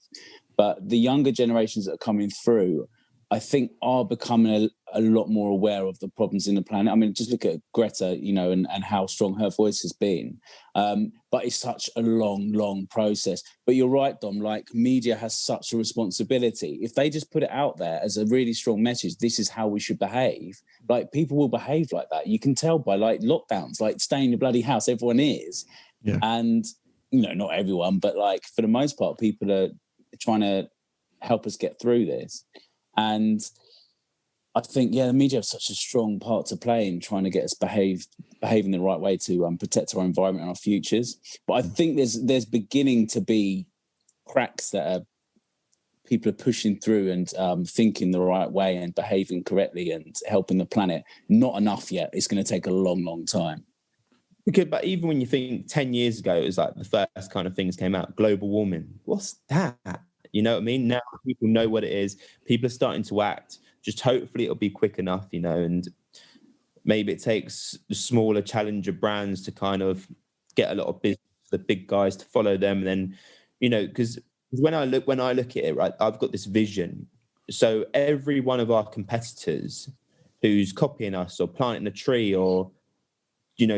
But the younger generations that are coming through I think are becoming a lot more aware of the problems in the planet. I mean, just look at Greta, and how strong her voice has been. But it's such a long process. But you're right, Dom, like media has such a responsibility. If they just put it out there as a really strong message, this is how we should behave, like people will behave like that. You can tell by like lockdowns, like stay in your bloody house, everyone is. Yeah. And, not everyone, but like for the most part, people are trying to help us get through this. And I think, the media have such a strong part to play in trying to get us behaving the right way to protect our environment and our futures. But I think there's beginning to be cracks that people are pushing through and thinking the right way and behaving correctly and helping the planet. Not enough yet. It's going to take a long time. Okay, but even when you think 10 years ago, it was like the first kind of things came out, global warming. What's that? You know what I mean? Now people know what it is. People are starting to act. Just hopefully it'll be quick enough, and maybe it takes the smaller challenger brands to kind of get a lot of business, the big guys to follow them. And then, because when I look at it, right, I've got this vision. So every one of our competitors who's copying us or planting a tree or,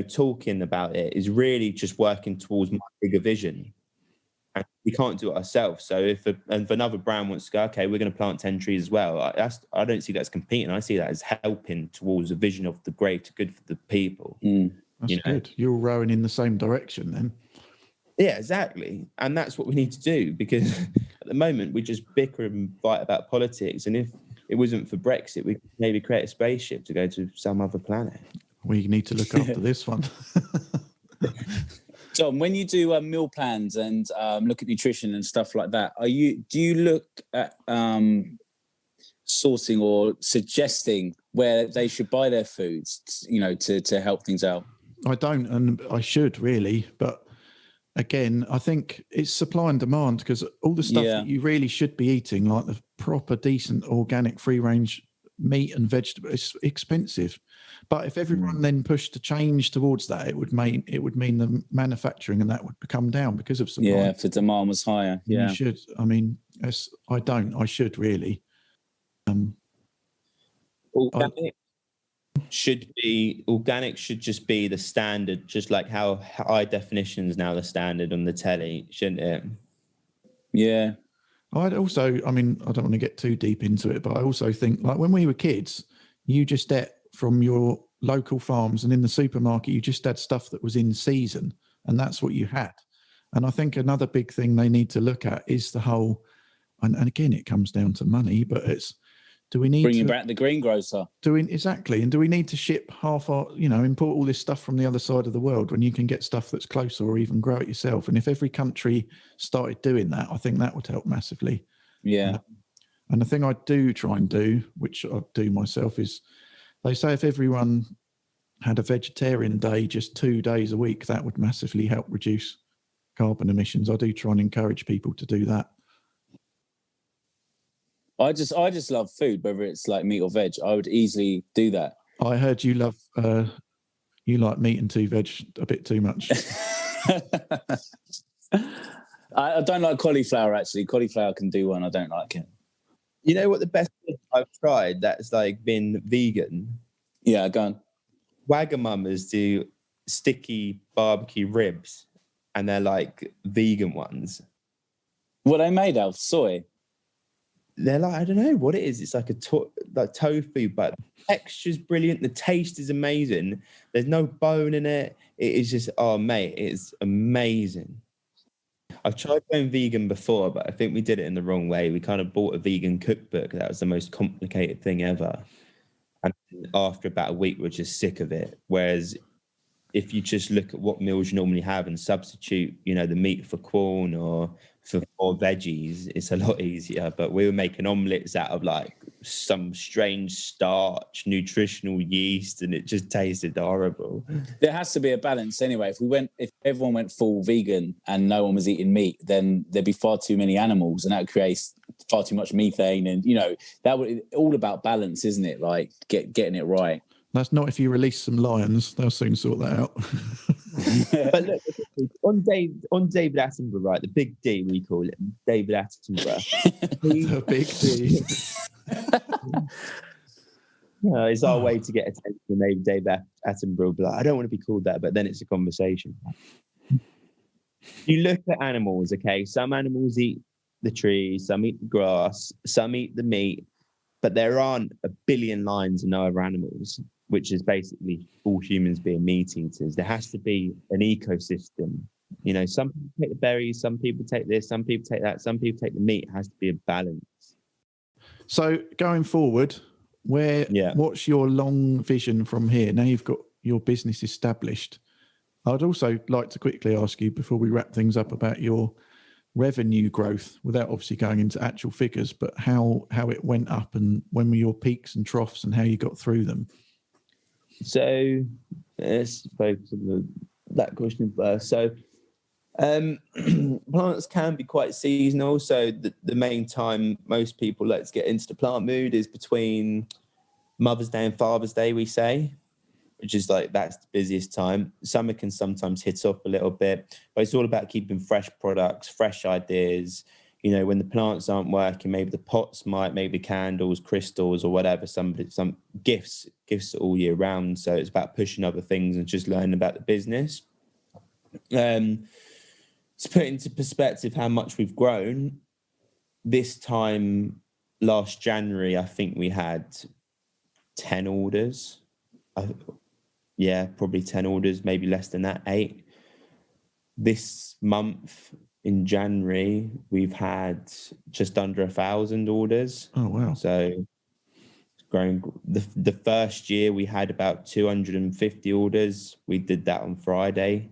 talking about it is really just working towards my bigger vision. And we can't do it ourselves. So if another brand wants to go, okay, we're going to plant 10 trees as well, I don't see that as competing. I see that as helping towards a vision of the greater good for the people. That's good. You're all rowing in the same direction then. Yeah, exactly. And that's what we need to do, because at the moment we just bicker and fight about politics. And if it wasn't for Brexit, we could maybe create a spaceship to go to some other planet. We need to look after this one. Tom, when you do meal plans and look at nutrition and stuff like that, do you look at sourcing or suggesting where they should buy their foods, to help things out? I don't, and I should really, but again, I think it's supply and demand, because all the stuff that you really should be eating, like the proper, decent, organic, free-range meat and vegetables, it's expensive. But if everyone then pushed to change towards that, it would mean the manufacturing and that would come down because of supply. Yeah, if the demand was higher. Yeah, you should. I mean, I should really. Organic should just be the standard, just like how high definition is now the standard on the telly, shouldn't it? Yeah. I'd also, I don't want to get too deep into it, but I also think, like, when we were kids, you just ate from your local farms, and in the supermarket you just had stuff that was in season, and that's what you had. And I think another big thing they need to look at is the whole, and again it comes down to money, but it's, do we need bringing back the greengrocer? Exactly, and do we need to ship import all this stuff from the other side of the world when you can get stuff that's closer, or even grow it yourself? And if every country started doing that, I think that would help massively. Yeah. And the thing I do try and do, which I do myself, is they say if everyone had a vegetarian day just 2 days a week, that would massively help reduce carbon emissions. I do try and encourage people to do that. I just love food, whether it's like meat or veg. I would easily do that. I heard you like meat and veg a bit too much. I don't like cauliflower, actually. Cauliflower can do one. I don't like it. You know what the best thing I've tried that's like been vegan? Yeah, go on. Wagamamas do sticky barbecue ribs, and they're like vegan ones. What are they made of? Soy? They're like, I don't know what it is. It's like like tofu, but the texture's brilliant. The taste is amazing. There's no bone in it. It is just, oh mate, it's amazing. I've tried going vegan before, but I think we did it in the wrong way. We kind of bought a vegan cookbook. That was the most complicated thing ever. And after about a week, we're just sick of it. Whereas if you just look at what meals you normally have and substitute, the meat for corn or veggies, it's a lot easier. But we were making omelets out of like some strange starch, nutritional yeast, and it just tasted horrible. There has to be a balance anyway. If everyone went full vegan and no one was eating meat, then there'd be far too many animals, and that creates far too much methane. And that would all about balance, isn't it? Like getting it right. That's not if you release some lions; they'll soon sort that out. But look, on David Attenborough, right? The big D, we call him, David Attenborough. The big D. It's our way to get attention. Maybe Dave Attenborough will be like, I don't want to be called that, but then it's a conversation. You look at animals, okay? Some animals eat the trees, some eat the grass, some eat the meat, but there aren't a billion lions and no other animals, which is basically all humans being meat eaters. There has to be an ecosystem. You know, some people take the berries, some people take this, some people take that, some people take the meat. It has to be a balance. So going forward, what's your long vision from here? Now you've got your business established. I'd also like to quickly ask you before we wrap things up about your revenue growth, without obviously going into actual figures, but how it went up and when were your peaks and troughs and how you got through them. So let's focus on that question first. So plants can be quite seasonal. So the main time most people like to get into the plant mood is between Mother's Day and Father's Day, we say, which is like, that's the busiest time. Summer can sometimes hit off a little bit, but it's all about keeping fresh products, fresh ideas. You know, when the plants aren't working, maybe the pots might, maybe candles, crystals or whatever, some gifts all year round. So it's about pushing other things and just learning about the business. To put into perspective how much we've grown, this time last January, I think we had 10 orders. Probably 10 orders, maybe less than that, 8. This month in January, we've had just under 1,000 orders. Oh, wow. So it's growing. The first year we had about 250 orders. We did that on Friday.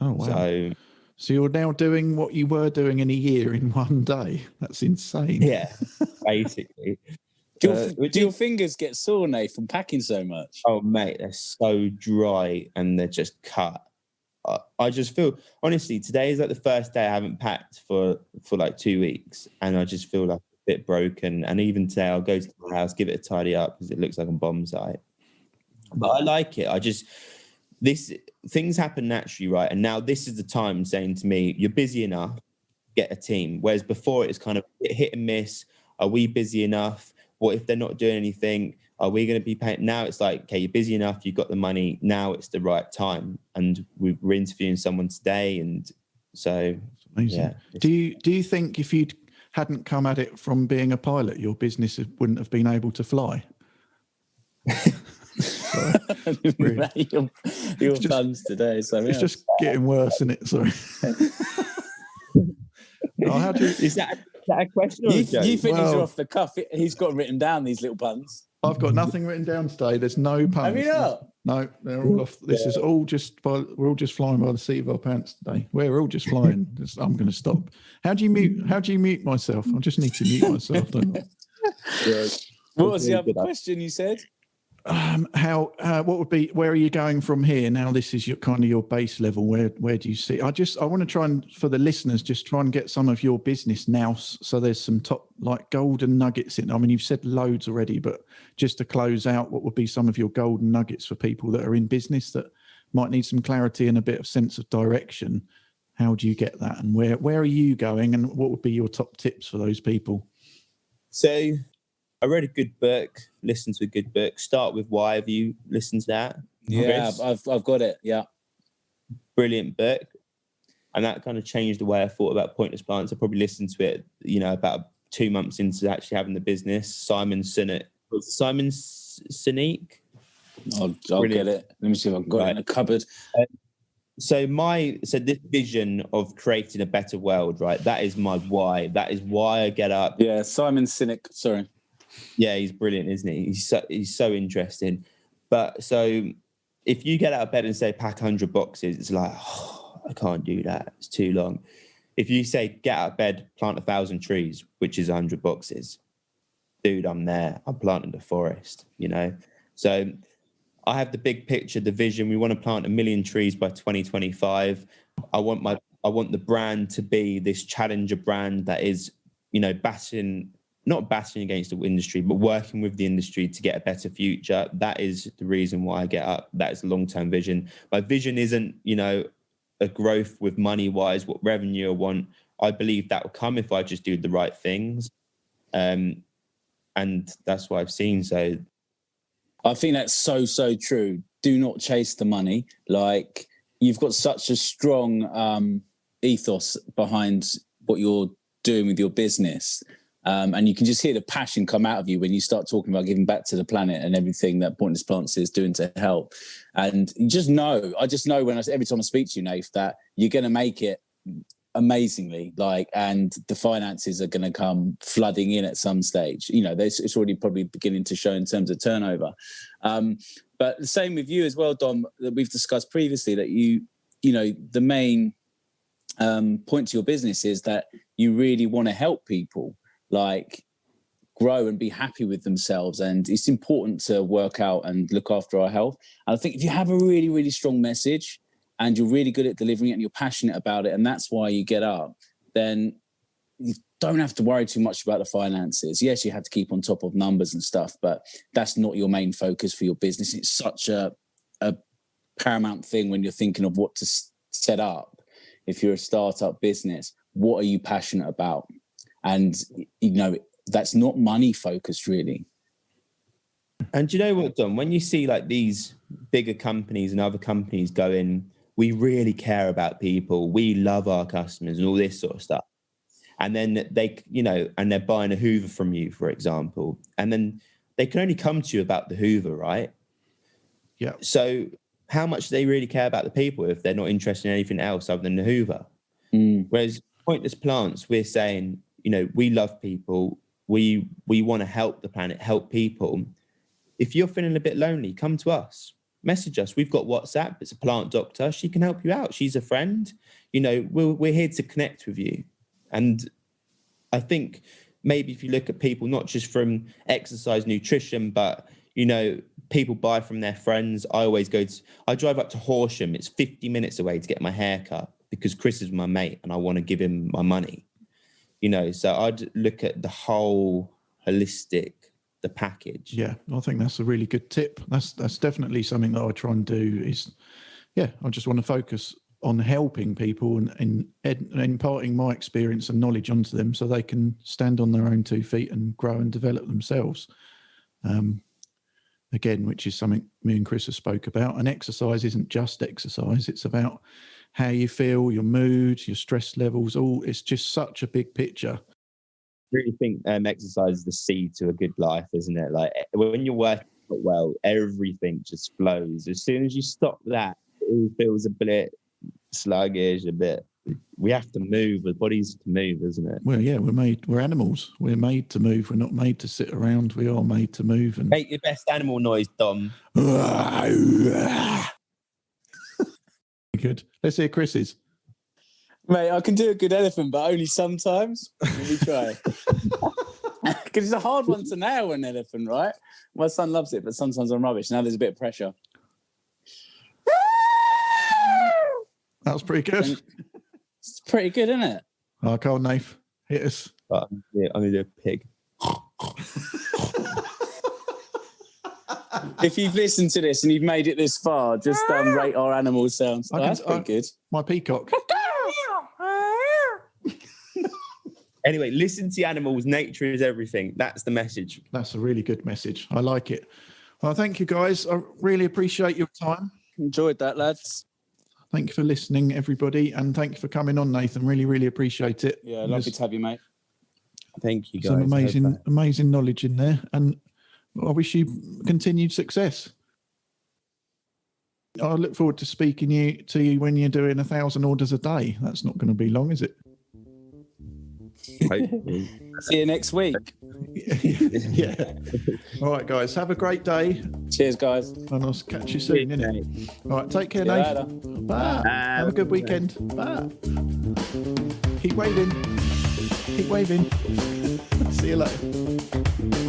Oh, wow. So you're now doing what you were doing in a year in one day. That's insane. Yeah, basically. Do your fingers get sore, Nate, from packing so much? Oh, mate, they're so dry and they're just cut. I just feel, honestly, today is like the first day I haven't packed for like 2 weeks, and I just feel like a bit broken. And even today, I'll go to my house, give it a tidy up because it looks like a bomb site. But I like it. Things happen naturally, right? And now this is the time saying to me, you're busy enough, get a team. Whereas before it's kind of hit and miss. Are we busy enough? What if they're not doing anything? Are we going to be paying? Now it's like, okay, you're busy enough. You've got the money. Now it's the right time. And we're interviewing someone today. And so, amazing. Yeah. Do you think if you hadn't come at it from being a pilot, your business wouldn't have been able to fly? your puns today. So it's just getting worse, isn't it? Sorry. How do you, is that a question? Or you think these are off the cuff? He's got written down these little puns. I've got nothing written down today. There's no puns. Have you not? No, they're all off. This is all just we're all just flying by the seat of our pants today. We're all just flying. I'm going to stop. How do you mute myself? I just need to mute myself. Don't I? Yeah. What was the other question you said? What would be, where are you going from here? Now this is your kind of your base level. Where do you see? I want to try and, for the listeners, just try and get some of your business now. So there's some top like golden nuggets in. I mean, you've said loads already, but just to close out, what would be some of your golden nuggets for people that are in business that might need some clarity and a bit of sense of direction? How do you get that? And where are you going? And what would be your top tips for those people? So I read a good book, listened to a good book. Start with Why. Have you listened to that? Yeah, I've got it. Yeah. Brilliant book. And that kind of changed the way I thought about Pointless Plants. I probably listened to it, about 2 months into actually having the business. Simon Sinek. I'll get it. Let me see if I've got it in a cupboard. So this vision of creating a better world, right? That is my why. That is why I get up. Yeah, Simon Sinek. Sorry. Yeah, he's brilliant, isn't he? He's so interesting. But so if you get out of bed and say pack 100 boxes, it's like, I can't do that. It's too long. If you say get out of bed, plant 1,000 trees, which is 100 boxes, dude, I'm there. I'm planting the forest, So I have the big picture, the vision. We want to plant 1 million trees by 2025. I want the brand to be this challenger brand that is, not battling against the industry, but working with the industry to get a better future. That is the reason why I get up. That is the long-term vision. My vision isn't, a growth with money-wise, what revenue I want. I believe that will come if I just do the right things. And And that's what I've seen. So I think that's so true. Do not chase the money. Like, you've got such a strong ethos behind what you're doing with your business. And you can just hear the passion come out of you when you start talking about giving back to the planet and everything that Pointless Plants is doing to help. And you just know, I just know every time I speak to you, Nath, that you're going to make it amazingly, and the finances are going to come flooding in at some stage. It's already probably beginning to show in terms of turnover. But the same with you as well, Dom, that we've discussed previously, that the main point to your business is that you really want to help people grow and be happy with themselves. And it's important to work out and look after our health. And I think if you have a really, really strong message and you're really good at delivering it and you're passionate about it, and that's why you get up, then you don't have to worry too much about the finances. Yes, you have to keep on top of numbers and stuff, but that's not your main focus for your business. It's such a paramount thing when you're thinking of what to set up. If you're a startup business, what are you passionate about? And, that's not money focused, really. And do you know what, Dom? When you see these bigger companies and other companies going, we really care about people, we love our customers and all this sort of stuff. And then they, and they're buying a Hoover from you, for example, and then they can only come to you about the Hoover, right? Yeah. So how much do they really care about the people if they're not interested in anything else other than the Hoover? Whereas Pointless Plants, we're saying, we love people. We want to help the planet, help people. If you're feeling a bit lonely, come to us. Message us. We've got WhatsApp. It's a plant doctor. She can help you out. She's a friend. We're here to connect with you. And I think maybe if you look at people, not just from exercise, nutrition, but, people buy from their friends. I drive up to Horsham. It's 50 minutes away to get my hair cut because Chris is my mate and I want to give him my money. So I'd look at the whole holistic, the package. Yeah, I think that's a really good tip. That's definitely something that I try and do is, I just want to focus on helping people and imparting my experience and knowledge onto them so they can stand on their own 2 feet and grow and develop themselves. Again, which is something me and Chris have spoke about. And exercise isn't just exercise. It's about how you feel, your mood, your stress levels, it's just such a big picture. I really think exercise is the seed to a good life, isn't it? When you're working well, everything just flows. As soon as you stop that, it all feels a bit sluggish, we have to move. The body's to move, isn't it? Well, yeah, we're animals. We're made to move. We're not made to sit around. We are made to move. And make your best animal noise, Dom. Good. Let's hear Chris's. Mate, I can do a good elephant, but only sometimes. Let me try. Because it's a hard one to nail, an elephant, right? My son loves it, but sometimes I'm rubbish. Now there's a bit of pressure. That was pretty good. It's pretty good, isn't it? Oh, Carl, Nath, hit us. I'm going to do a pig. If you've listened to this and you've made it this far, just rate our animal sounds. That's pretty good. My peacock. Anyway, listen to animals. Nature is everything. That's the message. That's a really good message. I like it. Well, thank you, guys. I really appreciate your time. Enjoyed that, lads. Thank you for listening, everybody. And thank you for coming on, Nathan. Really, really appreciate it. Yeah, lovely to have you, mate. Thank you, guys. Some amazing knowledge in there. And I wish you continued success. I look forward to speaking to you when you're doing 1,000 orders a day. That's not going to be long, is it? See you next week. Yeah. All right, guys. Have a great day. Cheers, guys. And I'll catch you soon, innit? All right, take care, Nathan. Bye. Have a good weekend. Bye. Keep waving. Keep waving. See you later.